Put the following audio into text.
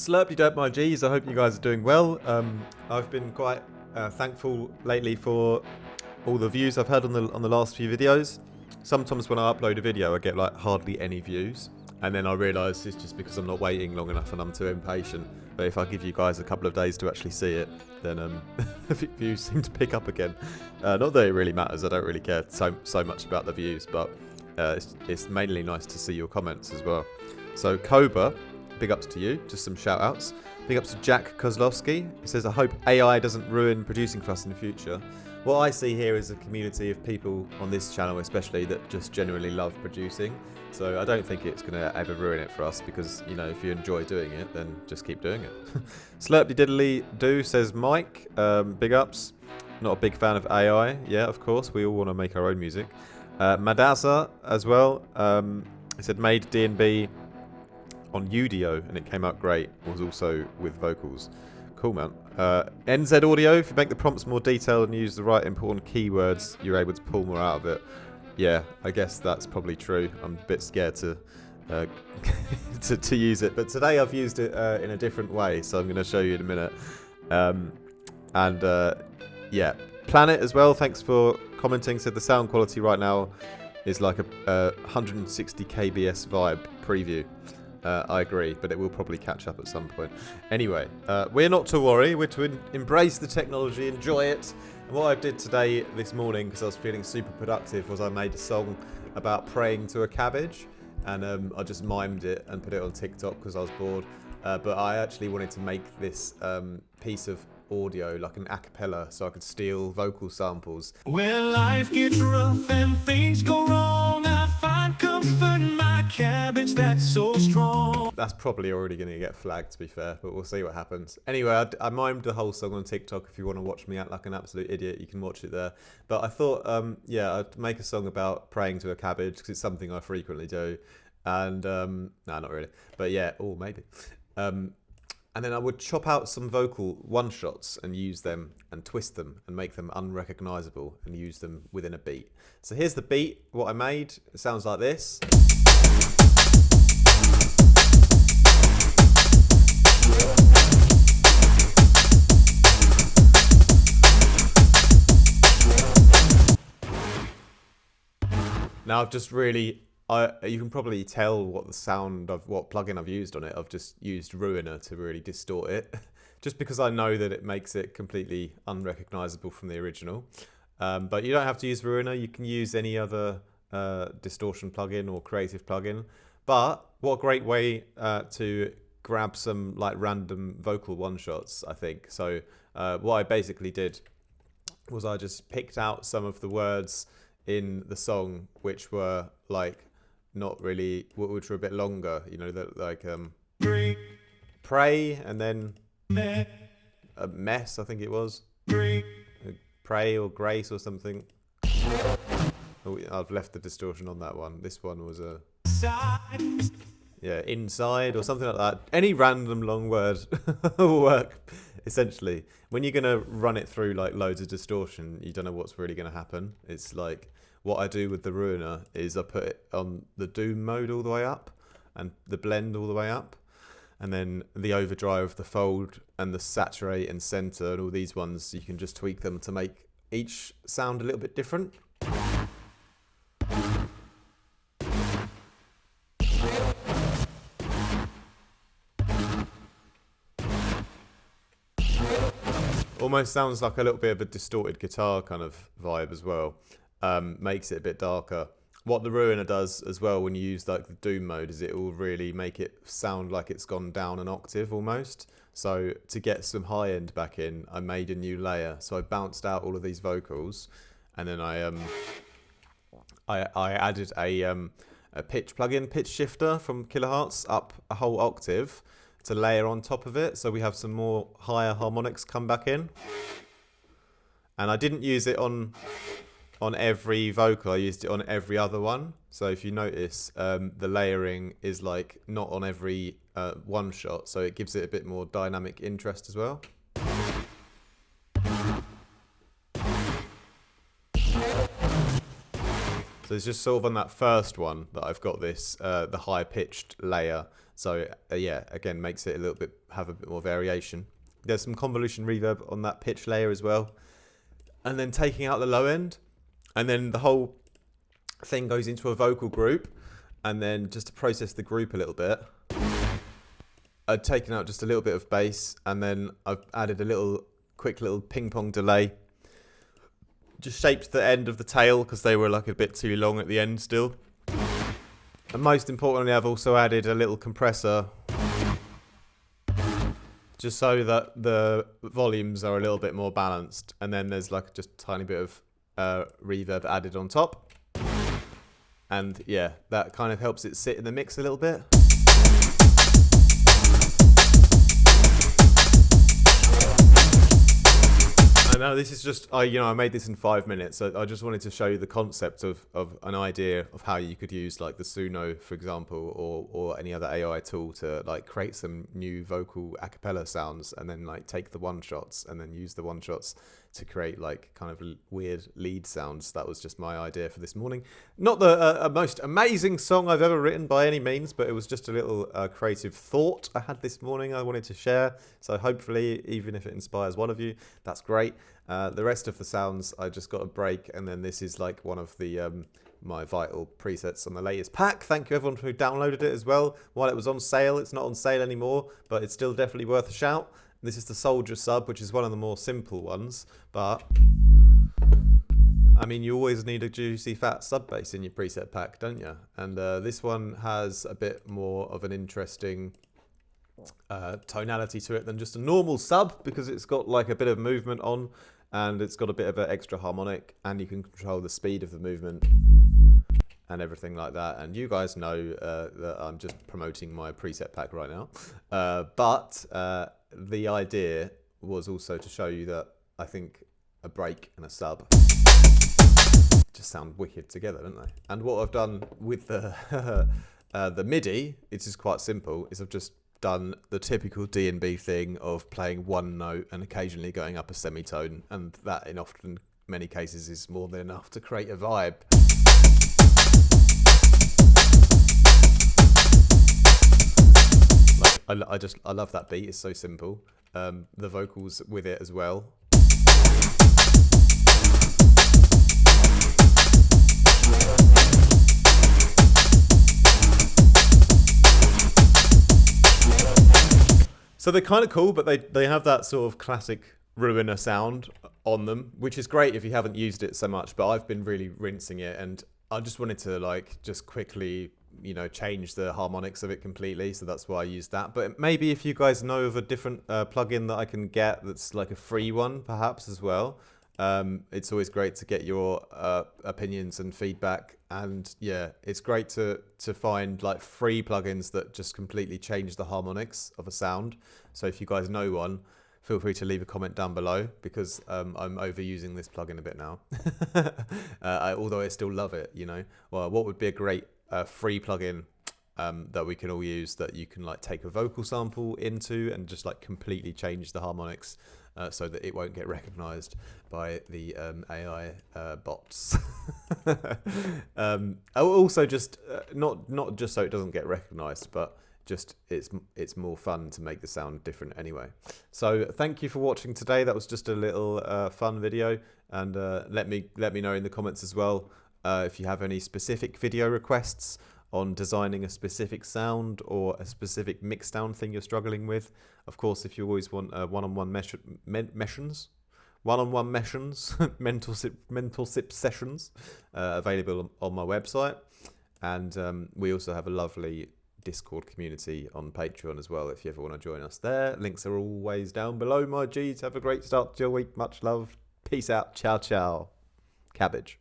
Slurpy Dirt My G's, I hope you guys are doing well. I've been quite thankful lately for all the views I've had on the last few videos. Sometimes when I upload a video I get like hardly any views, and then I realise it's just because I'm not waiting long enough and I'm too impatient. But if I give you guys a couple of days to actually see it, then views seem to pick up again. Not that it really matters, I don't really care so much about the views, but it's mainly nice to see your comments as well. So Koba, big ups to you, just some shout outs. Big ups to Jack Kozlowski. He says, I hope AI doesn't ruin producing for us in the future. What I see here is a community of people on this channel especially that just genuinely love producing. So I don't think it's going to ever ruin it for us because, you know, if you enjoy doing it, then just keep doing it. Slurpy Diddly Do says Mike, big ups. Not a big fan of AI. Yeah, of course, we all want to make our own music. Madaza as well. He said made D&B on Udio and it came out great. Was also with vocals. Cool, man. NZ Audio, if you make the prompts more detailed and use the right important keywords, you're able to pull more out of it. Yeah, I guess that's probably true. I'm a bit scared to to use it, but today I've used it in a different way, so I'm going to show you in a minute. Yeah, Planet as well, thanks for commenting. Said the sound quality right now is like a 160 kbs vibe preview. I agree, but it will probably catch up at some point. Anyway, we're not to worry. We're to embrace the technology, enjoy it. And what I did today, this morning, because I was feeling super productive, was I made a song about praying to a cabbage. And I just mimed it and put it on TikTok because I was bored. But I actually wanted to make this piece of audio like an a cappella so I could steal vocal samples. When life gets rough and things go wrong, I find comfort in my cabbage that's so strong. That's probably already going to get flagged, to be fair, but we'll see what happens. Anyway, I mimed the whole song on TikTok. If you want to watch me act like an absolute idiot, you can watch it there. But I thought, yeah, I'd make a song about praying to a cabbage because it's something I frequently do. And, no, not really. But yeah, or maybe. And then I would chop out some vocal one-shots and use them and twist them and make them unrecognisable and use them within a beat. So here's the beat, what I made. It sounds like this. Now I've just really... you can probably tell what the sound of what plugin I've used on it. I've just used Ruina to really distort it, just because I know that it makes it completely unrecognizable from the original. But you don't have to use Ruina. You can use any other distortion plugin or creative plugin. But what a great way to grab some like random vocal one-shots, I think. So what I basically did was I just picked out some of the words in the song which were like not really, which were a bit longer, you know, that like pray and then a mess, I think it was pray or grace or something. Oh, I've left the distortion on that one. This one was a yeah, inside or something like that. Any random long word will work essentially. When you're gonna run it through like loads of distortion, you don't know what's really gonna happen. It's like, what I do with the Ruiner is I put it on the Doom mode all the way up and the blend all the way up, and then the overdrive, the fold and the saturate and center and all these ones, you can just tweak them to make each sound a little bit different. Almost sounds like a little bit of a distorted guitar kind of vibe as well. Makes it a bit darker. What the Ruiner does as well when you use like the Doom mode is it will really make it sound like it's gone down an octave almost. So to get some high end back in, I made a new layer. So I bounced out all of these vocals, and then I added a pitch plugin, pitch shifter from Kilohertz up a whole octave to layer on top of it. So we have some more higher harmonics come back in. And I didn't use it on every vocal, I used it on every other one. So if you notice, the layering is like not on every one shot, so it gives it a bit more dynamic interest as well. So it's just sort of on that first one that I've got this, the high pitched layer. So yeah, again, makes it a little bit, have a bit more variation. There's some convolution reverb on that pitch layer as well. And then taking out the low end, and then the whole thing goes into a vocal group. And then just to process the group a little bit, I've taken out just a little bit of bass, and then I've added a quick little ping pong delay. Just shaped the end of the tail because they were like a bit too long at the end still. And most importantly, I've also added a little compressor just so that the volumes are a little bit more balanced. And then there's like just a tiny bit of reverb added on top. And yeah, that kind of helps it sit in the mix a little bit. I know this is just, I made this in 5 minutes, so I just wanted to show you the concept of an idea of how you could use like the Suno, for example, or any other AI tool to like create some new vocal a cappella sounds, and then like take the one shots and then use the one shots to create like kind of weird lead sounds. That was just my idea for this morning. Not the most amazing song I've ever written by any means, but it was just a little creative thought I had this morning I wanted to share. So hopefully, even if it inspires one of you, that's great. The rest of the sounds, I just got a break, and then this is like one of the my vital presets on the latest pack. Thank you everyone who downloaded it as well while it was on sale. It's not on sale anymore, but it's still definitely worth a shout. This is the Soldier sub, which is one of the more simple ones, but I mean, you always need a juicy fat sub bass in your preset pack, don't you? And this one has a bit more of an interesting tonality to it than just a normal sub, because it's got like a bit of movement on, and it's got a bit of an extra harmonic, and you can control the speed of the movement and everything like that. And you guys know that I'm just promoting my preset pack right now, but the idea was also to show you that I think a break and a sub just sound wicked together, don't they? And what I've done with the the MIDI, it is quite simple, is I've just done the typical D&B thing of playing one note and occasionally going up a semitone, and that in often many cases is more than enough to create a vibe. Like, I love that beat, it's so simple. The vocals with it as well. So they're kind of cool, but they have that sort of classic Ruina sound on them, which is great if you haven't used it so much, but I've been really rinsing it, and I just wanted to like just quickly, change the harmonics of it completely, so that's why I used that. But maybe if you guys know of a different plugin that I can get that's like a free one perhaps as well, it's always great to get your opinions and feedback. And yeah, it's great to find like free plugins that just completely change the harmonics of a sound. So if you guys know one, feel free to leave a comment down below, because I'm overusing this plugin a bit now. Although I still love it, Well, what would be a great free plugin that we can all use, that you can like take a vocal sample into and just like completely change the harmonics so that it won't get recognized by the AI bots. Also just not just so it doesn't get recognized, but just it's more fun to make the sound different anyway. So thank you for watching today. That was just a little fun video, and let me know in the comments as well if you have any specific video requests on designing a specific sound or a specific mix down thing you're struggling with. Of course, if you always want one-on-one mental sip sessions available on my website. And we also have a lovely Discord community on Patreon as well, if you ever want to join us there. Links are always down below, my G's. Have a great start to your week. Much love. Peace out. Ciao, ciao. Cabbage.